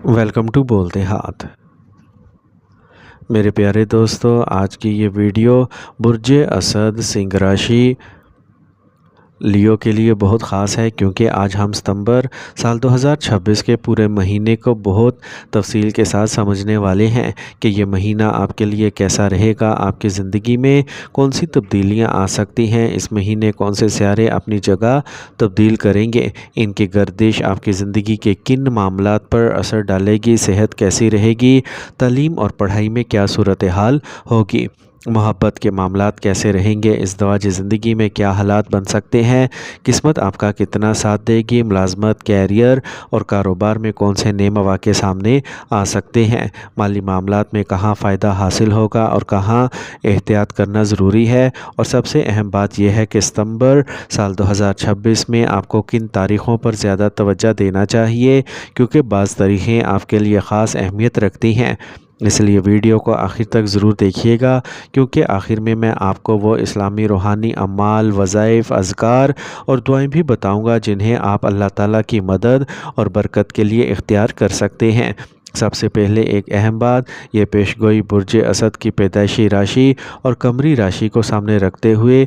Welcome to بولتے ہاتھ۔ میرے پیارے دوستو، آج کی یہ ویڈیو برج اسد سنگھ راشی لیو کے لیے بہت خاص ہے، کیونکہ آج ہم ستمبر سال 2026 کے پورے مہینے کو بہت تفصیل کے ساتھ سمجھنے والے ہیں کہ یہ مہینہ آپ کے لیے کیسا رہے گا، آپ کی زندگی میں کون سی تبدیلیاں آ سکتی ہیں، اس مہینے کون سے سیارے اپنی جگہ تبدیل کریں گے، ان کی گردش آپ کی زندگی کے کن معاملات پر اثر ڈالے گی، صحت کیسی رہے گی، تعلیم اور پڑھائی میں کیا صورتحال ہوگی، محبت کے معاملات کیسے رہیں گے، ازدواجی زندگی میں کیا حالات بن سکتے ہیں، قسمت آپ کا کتنا ساتھ دے گی، ملازمت، کیریئر اور کاروبار میں کون سے نئے مواقع سامنے آ سکتے ہیں، مالی معاملات میں کہاں فائدہ حاصل ہوگا اور کہاں احتیاط کرنا ضروری ہے، اور سب سے اہم بات یہ ہے کہ ستمبر سال 2026 میں آپ کو کن تاریخوں پر زیادہ توجہ دینا چاہیے، کیونکہ بعض تاریخیں آپ کے لیے خاص اہمیت رکھتی ہیں۔ اس لیے ویڈیو کو آخر تک ضرور دیکھیے گا، کیونکہ آخر میں آپ کو وہ اسلامی روحانی اعمال، وظائف، اذکار اور دعائیں بھی بتاؤں گا جنہیں آپ اللہ تعالیٰ کی مدد اور برکت کے لیے اختیار کر سکتے ہیں۔ سب سے پہلے ایک اہم بات، یہ پیشگوئی برج اسد کی پیدائشی راشی اور قمری راشی کو سامنے رکھتے ہوئے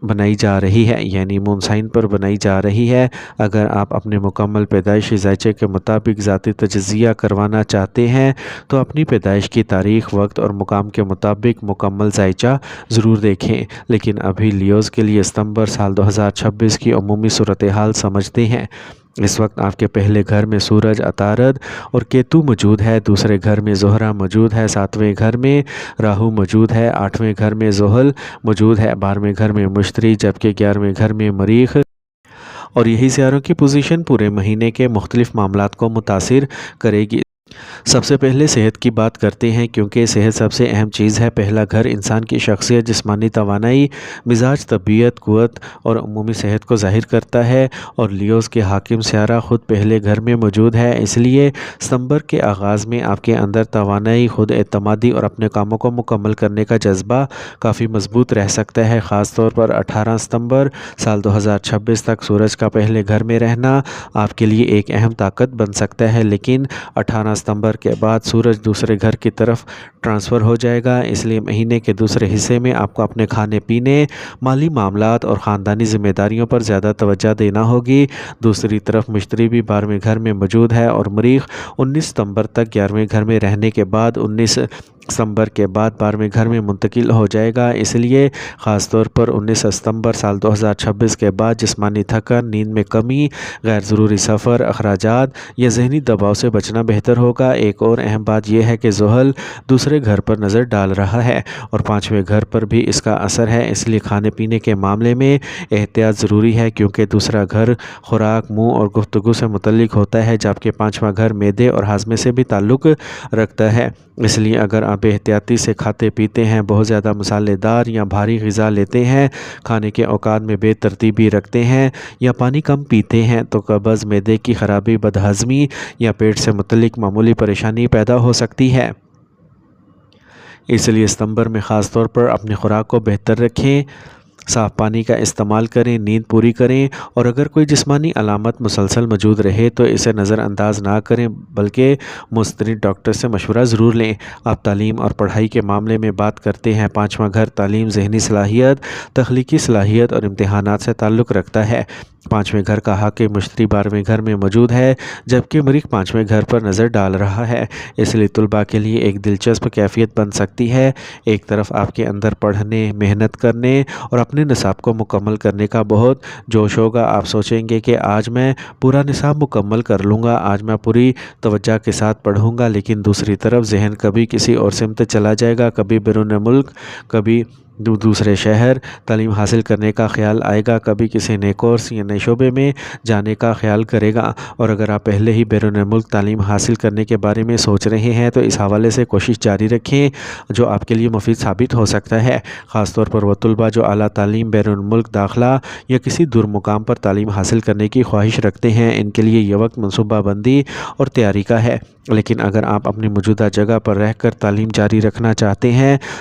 بنائی جا رہی ہے، یعنی مون سائن پر بنائی جا رہی ہے۔ اگر آپ اپنے مکمل پیدائشی ذائچے کے مطابق ذاتی تجزیہ کروانا چاہتے ہیں تو اپنی پیدائش کی تاریخ، وقت اور مقام کے مطابق مکمل ذائچہ ضرور دیکھیں، لیکن ابھی لیوز کے لیے ستمبر سال 2026 کی عمومی صورتحال سمجھتے ہیں۔ اس وقت آپ کے پہلے گھر میں سورج، عطارد اور کیتو موجود ہے، دوسرے گھر میں زہرہ موجود ہے، ساتویں گھر میں راہو موجود ہے، آٹھویں گھر میں زحل موجود ہے، 12ویں گھر میں مشتری، جبکہ 11ویں گھر میں مریخ، اور یہی سیاروں کی پوزیشن پورے مہینے کے مختلف معاملات کو متاثر کرے گی۔ سب سے پہلے صحت کی بات کرتے ہیں، کیونکہ صحت سب سے اہم چیز ہے۔ پہلا گھر انسان کی شخصیت، جسمانی توانائی، مزاج، طبیعت، قوت اور عمومی صحت کو ظاہر کرتا ہے، اور لیوز کے حاکم سیارہ خود پہلے گھر میں موجود ہے۔ اس لیے ستمبر کے آغاز میں آپ کے اندر توانائی، خود اعتمادی اور اپنے کاموں کو مکمل کرنے کا جذبہ کافی مضبوط رہ سکتا ہے۔ خاص طور پر 18 ستمبر سال 2026 تک سورج کا پہلے گھر میں رہنا آپ کے لیے ایک اہم طاقت بن سکتا ہے، لیکن 18 ستمبر کے بعد سورج دوسرے گھر کی طرف ٹرانسفر ہو جائے گا۔ اس لیے مہینے کے دوسرے حصے میں آپ کو اپنے کھانے پینے، مالی معاملات اور خاندانی ذمہ داریوں پر زیادہ توجہ دینا ہوگی۔ دوسری طرف مشتری بھی 12ویں گھر میں موجود ہے، اور مریخ 19 ستمبر تک 11ویں گھر میں رہنے کے بعد 19 ستمبر کے بعد 12ویں گھر میں منتقل ہو جائے گا۔ اس لیے خاص طور پر 19 ستمبر سال 2026 کے بعد جسمانی تھکن، نیند میں کمی، غیر ضروری سفر، اخراجات یا ذہنی دباؤ سے بچنا بہتر ہوگا۔ ایک اور اہم بات یہ ہے کہ زحل دوسرے گھر پر نظر ڈال رہا ہے، اور 5ویں گھر پر بھی اس کا اثر ہے، اس لیے کھانے پینے کے معاملے میں احتیاط ضروری ہے، کیونکہ دوسرا گھر خوراک، منہ اور گفتگو سے متعلق ہوتا ہے، جبکہ 5واں گھر معدے اور ہاضمے سے بھی تعلق رکھتا ہے۔ اس لیے اگر آپ بے احتیاطی سے کھاتے پیتے ہیں، بہت زیادہ مسالے دار یا بھاری غذا لیتے ہیں، کھانے کے اوقات میں بے ترتیبی رکھتے ہیں یا پانی کم پیتے ہیں، تو قبض، معدے کی خرابی، بدہضمی یا پیٹ سے متعلق معمولی پریشانی پیدا ہو سکتی ہے۔ اس لیے ستمبر میں خاص طور پر اپنی خوراک کو بہتر رکھیں، صاف پانی کا استعمال کریں، نیند پوری کریں، اور اگر کوئی جسمانی علامت مسلسل موجود رہے تو اسے نظر انداز نہ کریں، بلکہ مستند ڈاکٹر سے مشورہ ضرور لیں۔ آپ تعلیم اور پڑھائی کے معاملے میں بات کرتے ہیں۔ 5واں گھر تعلیم، ذہنی صلاحیت، تخلیقی صلاحیت اور امتحانات سے تعلق رکھتا ہے۔ 5ویں گھر کا حاکم مشتری 12ویں گھر میں موجود ہے، جبکہ مریخ 5ویں گھر پر نظر ڈال رہا ہے۔ اس لیے طلباء کے لیے ایک دلچسپ کیفیت بن سکتی ہے۔ ایک طرف آپ کے اندر پڑھنے، محنت کرنے اور اپنے نصاب کو مکمل کرنے کا بہت جوش ہوگا۔ آپ سوچیں گے کہ آج میں پورا نصاب مکمل کر لوں گا، آج میں پوری توجہ کے ساتھ پڑھوں گا، لیکن دوسری طرف ذہن کبھی کسی اور سمت چلا جائے گا، کبھی بیرون ملک، کبھی دوسرے شہر تعلیم حاصل کرنے کا خیال آئے گا، کبھی کسی نئے کورس یا نئے شعبے میں جانے کا خیال کرے گا۔ اور اگر آپ پہلے ہی بیرون ملک تعلیم حاصل کرنے کے بارے میں سوچ رہے ہیں تو اس حوالے سے کوشش جاری رکھیں، جو آپ کے لیے مفید ثابت ہو سکتا ہے۔ خاص طور پر وہ طلباء جو اعلیٰ تعلیم، بیرون ملک داخلہ یا کسی دور مقام پر تعلیم حاصل کرنے کی خواہش رکھتے ہیں، ان کے لیے یہ وقت منصوبہ بندی اور تیاری کا ہے۔ لیکن اگر آپ اپنی موجودہ جگہ پر رہ کر تعلیم جاری رکھنا چاہتے ہیں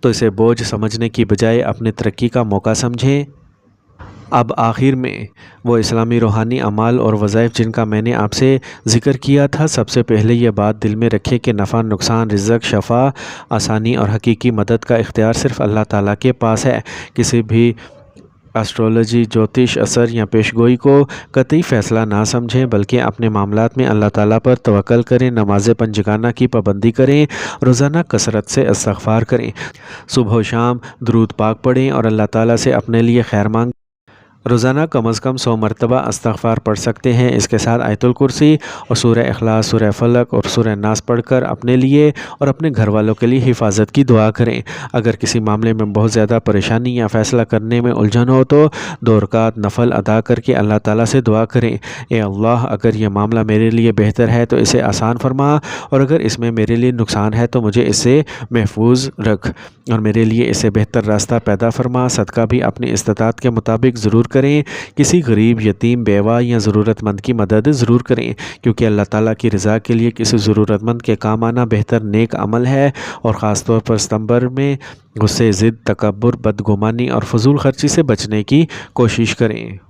تو اسے بوجھ سمجھنے کی بجائے اپنے ترقی کا موقع سمجھیں۔ اب آخر میں وہ اسلامی روحانی اعمال اور وظائف جن کا میں نے آپ سے ذکر کیا تھا، سب سے پہلے یہ بات دل میں رکھیں کہ نفع، نقصان، رزق، شفا، آسانی اور حقیقی مدد کا اختیار صرف اللہ تعالیٰ کے پاس ہے۔ کسی بھی اسٹرولوجی، جوتش، اثر یا پیشگوئی کو قطعی فیصلہ نہ سمجھیں، بلکہ اپنے معاملات میں اللہ تعالیٰ پر توکل کریں۔ نماز پنجگانہ کی پابندی کریں، روزانہ کثرت سے استغفار کریں، صبح و شام درود پاک پڑھیں اور اللہ تعالیٰ سے اپنے لیے خیر مانگیں۔ روزانہ کم از کم 100 مرتبہ استغفار پڑھ سکتے ہیں۔ اس کے ساتھ آیت الکرسی اور سورہ اخلاص، سورہ فلق اور سورہ ناس پڑھ کر اپنے لیے اور اپنے گھر والوں کے لیے حفاظت کی دعا کریں۔ اگر کسی معاملے میں بہت زیادہ پریشانی یا فیصلہ کرنے میں الجھن ہو تو 2 رکعت نفل ادا کر کے اللہ تعالیٰ سے دعا کریں، اے اللہ، اگر یہ معاملہ میرے لیے بہتر ہے تو اسے آسان فرما، اور اگر اس میں میرے لیے نقصان ہے تو مجھے اس سے محفوظ رکھ اور میرے لیے اسے بہتر راستہ پیدا فرما۔ صدقہ بھی اپنی استطاعت کے مطابق ضرور کریں۔ کسی غریب، یتیم، بیوہ یا ضرورت مند کی مدد ضرور کریں، کیونکہ اللہ تعالیٰ کی رضا کے لیے کسی ضرورت مند کے کام آنا بہتر نیک عمل ہے۔ اور خاص طور پر ستمبر میں غصے، ضد، تکبر، بدگمانی اور فضول خرچی سے بچنے کی کوشش کریں۔